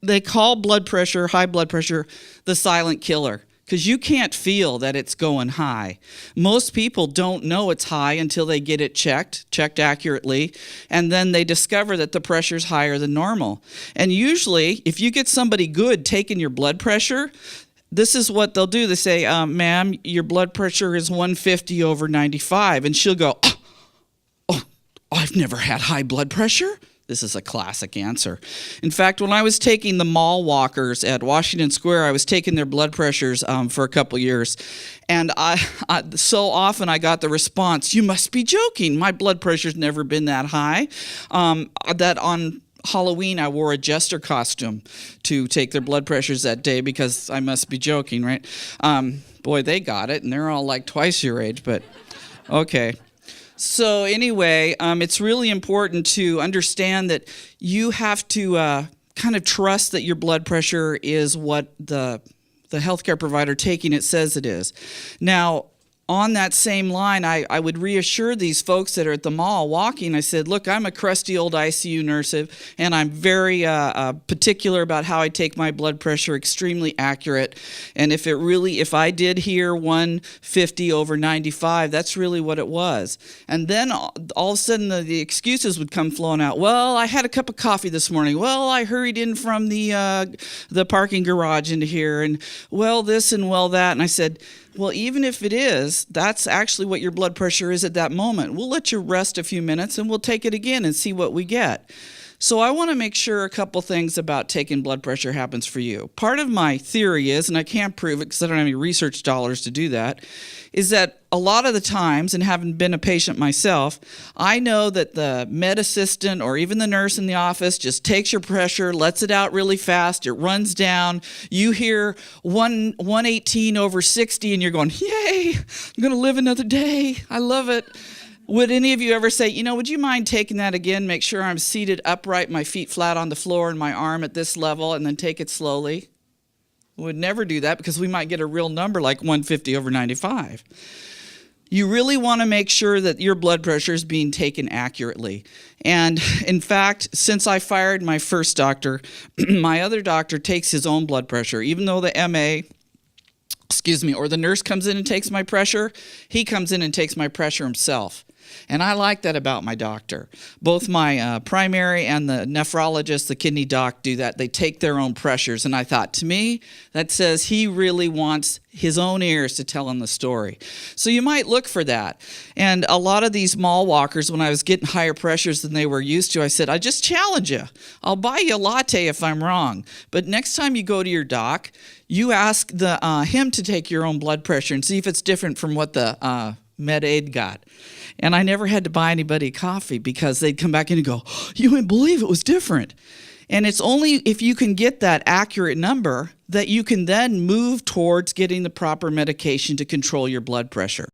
They call blood pressure, high blood pressure, the silent killer, because you can't feel that it's going high. Most people don't know it's high until they get it checked accurately, and then they discover that the pressure's higher than normal. And usually, if you get somebody good taking your blood pressure, this is what they'll do. They say, ma'am, your blood pressure is 150 over 95. And she'll go, oh, I've never had high blood pressure. This is a classic answer. In fact, when I was taking the mall walkers at Washington Square, I was taking their blood pressures for a couple years. And so often I got the response, you must be joking. My blood pressure's never been that high. That on Halloween, I wore a jester costume to take their blood pressures that day because I must be joking, right? Boy, they got it, and they're all like twice your age, but okay. So anyway, it's really important to understand that you have to kind of trust that your blood pressure is what the healthcare provider taking it says it is. Now, on that same line, I would reassure these folks that are at the mall walking. I said, look, I'm a crusty old ICU nurse, and I'm very particular about how I take my blood pressure, extremely accurate. And if I did hear 150 over 95, that's really what it was. And then all of a sudden, the excuses would come flowing out. Well, I had a cup of coffee this morning. Well, I hurried in from the parking garage into here. And well, this and well, that. And I said, well, even if it is, that's actually what your blood pressure is at that moment. We'll let you rest a few minutes and we'll take it again and see what we get. So I want to make sure a couple things about taking blood pressure happens for you. Part of my theory is, and I can't prove it because I don't have any research dollars to do that, is that a lot of the times, and having been a patient myself, I know that the med assistant or even the nurse in the office just takes your pressure, lets it out really fast, it runs down, you hear 118 over 60 and you're going, yay, I'm going to live another day, I love it. Would any of you ever say, would you mind taking that again, make sure I'm seated upright, my feet flat on the floor and my arm at this level, and then take it slowly? We would never do that because we might get a real number like 150 over 95. You really want to make sure that your blood pressure is being taken accurately. And in fact, since I fired my first doctor, my other doctor takes his own blood pressure. Even though the or the nurse comes in and takes my pressure, he comes in and takes my pressure himself. And I like that about my doctor. Both my primary and the nephrologist, the kidney doc, do that. They take their own pressures. And I thought, to me, that says he really wants his own ears to tell him the story. So you might look for that. And a lot of these mall walkers, when I was getting higher pressures than they were used to, I said, I just challenge you. I'll buy you a latte if I'm wrong. But next time you go to your doc, you ask him to take your own blood pressure and see if it's different from what the med aid got. And I never had to buy anybody coffee because they'd come back in and go, you wouldn't believe it was different. And it's only if you can get that accurate number that you can then move towards getting the proper medication to control your blood pressure.